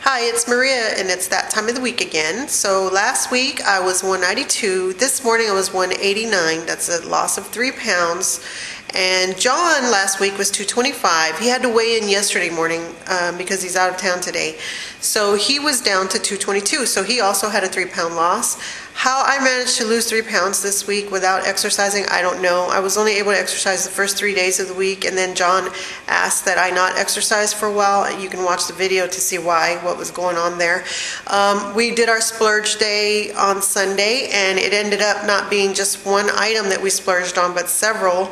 Hi, it's Maria, and it's that time of the week again. So last week I was 192. This morning I was 189. That's a loss of 3 pounds. And John last week was 225. He had to weigh in yesterday morning because he's out of town today. So he was down to 222. So he also had a 3-pound loss. How I managed to lose 3 pounds this week without exercising, I don't know. I was only able to exercise the first 3 days of the week, and then John asked that I not exercise for a while. You can watch the video to see what was going on there. We did our splurge day on Sunday, and it ended up not being just one item that we splurged on, but several,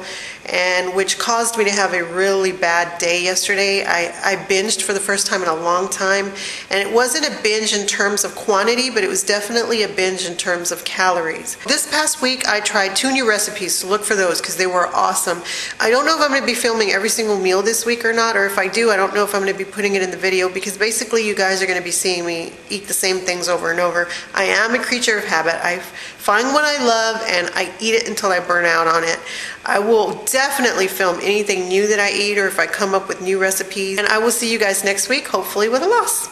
and which caused me to have a really bad day yesterday. I binged for the first time in a long time, and it wasn't a binge in terms of quantity, but it was definitely a binge in terms of calories. This past week I tried 2 new recipes, so look for those because they were awesome. I don't know if I'm going to be filming every single meal this week or not, or if I do, I don't know if I'm going to be putting it in the video because basically you guys are going to be seeing me eat the same things over and over. I am a creature of habit. I find what I love and I eat it until I burn out on it. I will definitely film anything new that I eat or if I come up with new recipes, and I will see you guys next week, hopefully with a loss.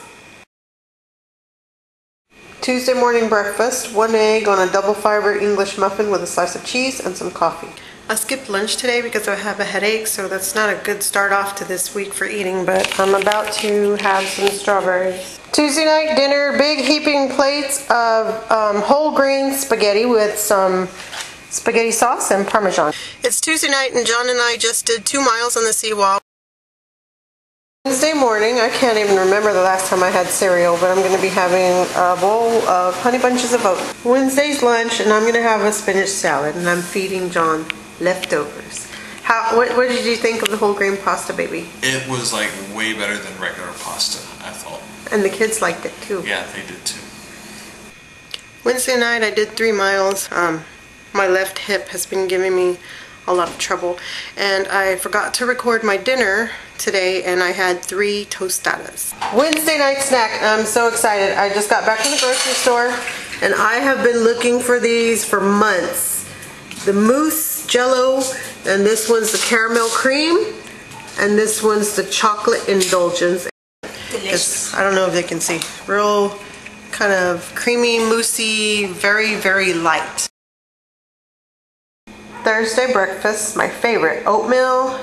Tuesday morning breakfast, 1 egg on a double fiber English muffin with a slice of cheese and some coffee. I skipped lunch today because I have a headache, so that's not a good start off to this week for eating, but I'm about to have some strawberries. Tuesday night dinner, big heaping plates of whole grain spaghetti with some spaghetti sauce and Parmesan. It's Tuesday night and John and I just did 2 miles on the seawall. Wednesday morning, I can't even remember the last time I had cereal, but I'm going to be having a bowl of Honey Bunches of Oats. Wednesday's lunch, and I'm going to have a spinach salad, and I'm feeding John leftovers. What did you think of the whole grain pasta, baby? It was like way better than regular pasta, I thought. And the kids liked it too. Yeah, they did too. Wednesday night, I did 3 miles. My left hip has been giving me a lot of trouble, and I forgot to record my dinner today, and I had 3 tostadas. Wednesday night snack. I'm so excited. I just got back from the grocery store, and I have been looking for these for months. The mousse jello, and this one's the caramel cream, and this one's the chocolate indulgence. Delicious. I don't know if they can see. Real kind of creamy, moussey, very, very light. Thursday breakfast, my favorite, oatmeal,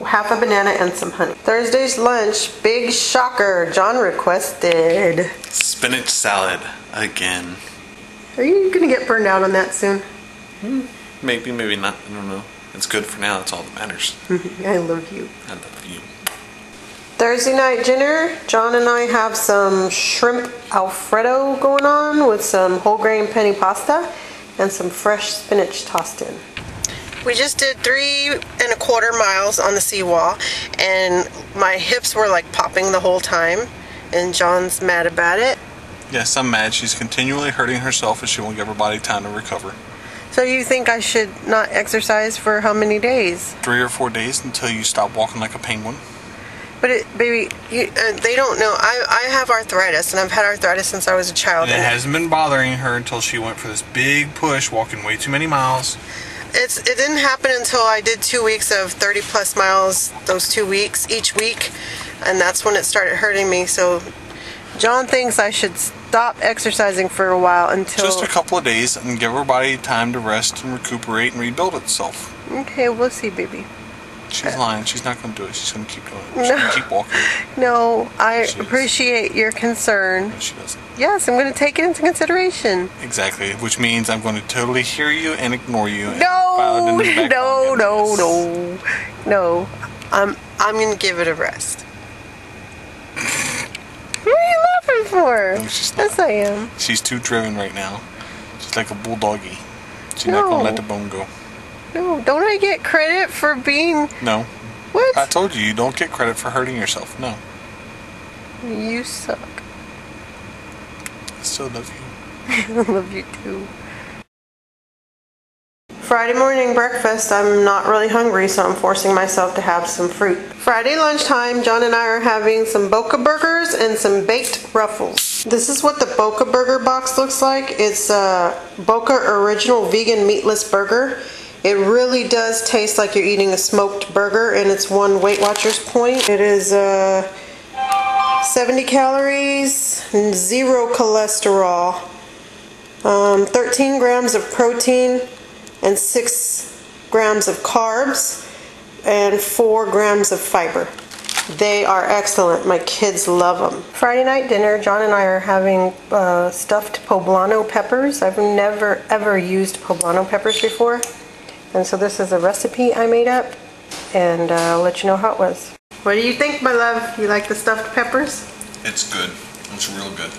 half a banana, and some honey. Thursday's lunch, big shocker, John requested spinach salad again. Are you gonna get burned out on that soon? Maybe, maybe not, I don't know. It's good for now, that's all that matters. I love you. I love you. Thursday night dinner, John and I have some shrimp Alfredo going on with some whole grain penne pasta and some fresh spinach tossed in. We just did 3¼ miles on the seawall, and my hips were like popping the whole time, and John's mad about it. Yes, I'm mad. She's continually hurting herself and she won't give her body time to recover. So you think I should not exercise for how many days? 3 or 4 days until you stop walking like a penguin. But baby, they don't know. I have arthritis, and I've had arthritis since I was a child. And it hasn't been bothering her until she went for this big push, walking way too many miles. It didn't happen until I did 2 weeks of 30+ miles, those 2 weeks, each week, and that's when it started hurting me. So John thinks I should stop exercising for a while until... Just a couple of days and give her body time to rest and recuperate and rebuild itself. Okay, we'll see, baby. She's lying. She's not going to do it. She's going to keep doing it. She's going to keep walking. No, I appreciate your concern. No, she doesn't. Yes, I'm going to take it into consideration. Exactly, which means I'm going to totally hear you and ignore you. And No, no. I'm going to give it a rest. What are you laughing for? No, she's not. Yes, I am. She's too driven right now. She's like a bulldoggy. She's not going to let the bone go. No, don't I get credit for being... No. What? I told you don't get credit for hurting yourself. No. You suck. I still love you. I love you too. Friday morning breakfast, I'm not really hungry, so I'm forcing myself to have some fruit. Friday lunchtime, John and I are having some Boca burgers and some baked ruffles. This is what the Boca burger box looks like. It's a Boca original vegan meatless burger. It really does taste like you're eating a smoked burger, and it's one Weight Watchers point. It is 70 calories, 0 cholesterol, 13 grams of protein, and 6 grams of carbs, and 4 grams of fiber. They are excellent. My kids love them. Friday night dinner, John and I are having stuffed poblano peppers. I've never ever used poblano peppers before. And so this is a recipe I made up, and I'll let you know how it was. What do you think, my love? You like the stuffed peppers? It's good. It's real good.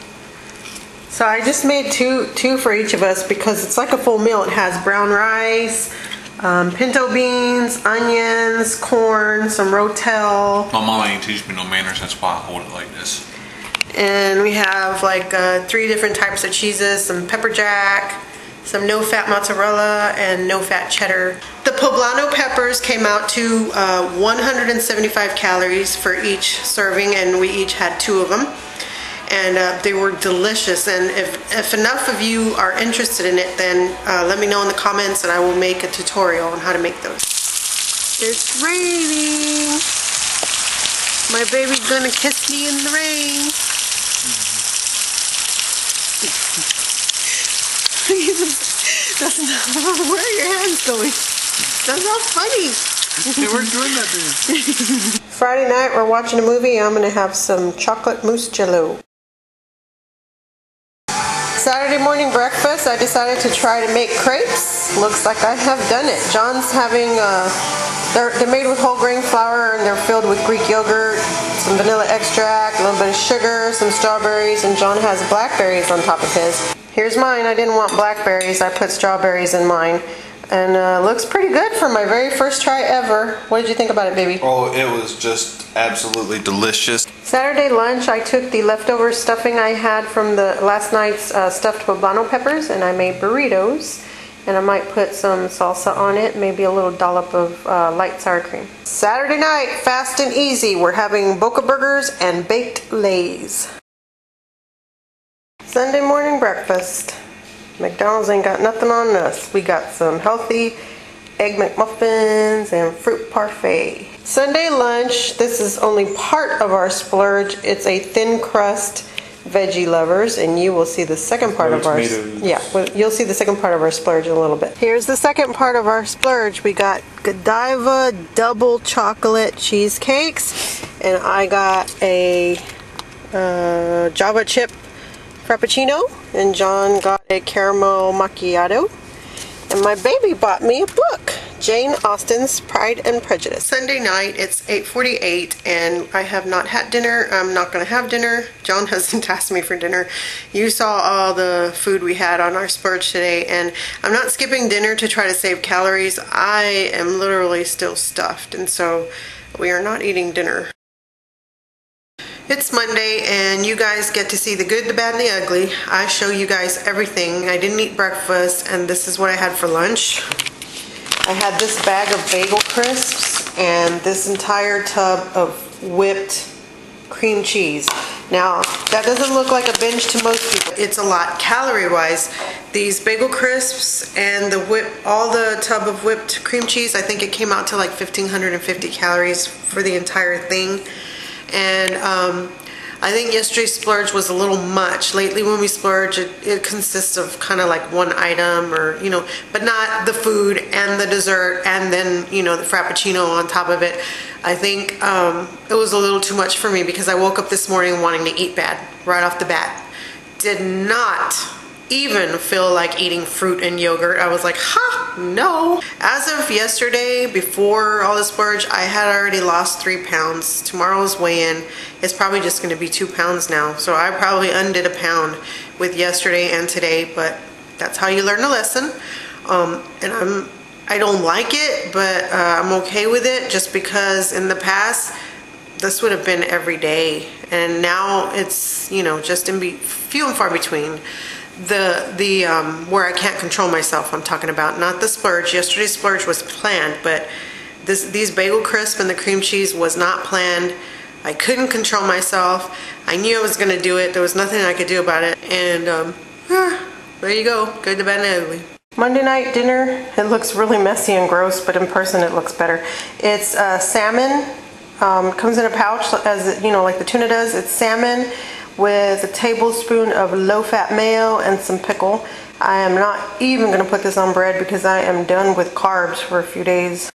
So I just made two for each of us because it's like a full meal. It has brown rice, pinto beans, onions, corn, some rotel. My mama ain't teach me no manners, that's why I hold it like this. And we have like 3 different types of cheeses, some pepper jack, some no-fat mozzarella, and no-fat cheddar. The poblano peppers came out to 175 calories for each serving, and we each had 2 of them. And they were delicious, and if enough of you are interested in it, then let me know in the comments and I will make a tutorial on how to make those. It's raining. My baby's gonna kiss me in the rain. That's not where are your hands going? That's not funny. They weren't doing that then. Friday night we're watching a movie. I'm gonna have some chocolate mousse jello. Saturday morning breakfast, I decided to try to make crepes. Looks like I have done it. John's having, they're made with whole grain flour, and they're filled with Greek yogurt, some vanilla extract, a little bit of sugar, some strawberries, and John has blackberries on top of his. Here's mine. I didn't want blackberries. I put strawberries in mine. And looks pretty good for my very first try ever. What did you think about it, baby? Oh, it was just absolutely delicious. Saturday lunch, I took the leftover stuffing I had from the last night's stuffed poblano peppers, and I made burritos. And I might put some salsa on it, maybe a little dollop of light sour cream. Saturday night, fast and easy. We're having Boca burgers and baked Lays. Sunday morning breakfast. McDonald's ain't got nothing on us. We got some healthy egg McMuffins and fruit parfait. Sunday lunch, this is only part of our splurge. It's a thin crust veggie lovers, and you will see the second part of our you'll see the second part of our splurge in a little bit. Here's the second part of our splurge. We got Godiva double chocolate cheesecakes, and I got a Java chip Frappuccino, and John got a caramel macchiato, and my baby bought me a book, Jane Austen's Pride and Prejudice. Sunday night, it's 8:48, and I have not had dinner. I'm not going to have dinner. John hasn't asked me for dinner. You saw all the food we had on our splurge today, and I'm not skipping dinner to try to save calories. I am literally still stuffed, and so we are not eating dinner. It's Monday, and you guys get to see the good, the bad, and the ugly. I show you guys everything. I didn't eat breakfast, and this is what I had for lunch. I had this bag of bagel crisps and this entire tub of whipped cream cheese. Now, that doesn't look like a binge to most people. It's a lot calorie-wise. These bagel crisps and all the tub of whipped cream cheese, I think it came out to like 1,550 calories for the entire thing. And I think yesterday's splurge was a little much. Lately when we splurge, it consists of kind of like one item, or, you know, but not the food and the dessert and then, you know, the Frappuccino on top of it. I think it was a little too much for me because I woke up this morning wanting to eat bad right off the bat. Did not even feel like eating fruit and yogurt. I was like, ha, no. As of yesterday, before all the splurge, I had already lost 3 pounds. Tomorrow's weigh-in is probably just going to be 2 pounds now. So I probably undid a pound with yesterday and today, but that's how you learn a lesson. And I don't like it, but I'm okay with it just because in the past, this would have been every day. And now it's, you know, just few and far between. Where I can't control myself, I'm talking about, not the splurge. Yesterday's splurge was planned, but these bagel crisp and the cream cheese was not planned. I couldn't control myself. I knew I was going to do it. There was nothing I could do about it. And there you go. Good, the bad, and the ugly. Monday night dinner, it looks really messy and gross, but in person it looks better. It's salmon Comes in a pouch, as you know, like the tuna does. It's salmon with a tablespoon of low-fat mayo and some pickle. I am not even going to put this on bread because I am done with carbs for a few days.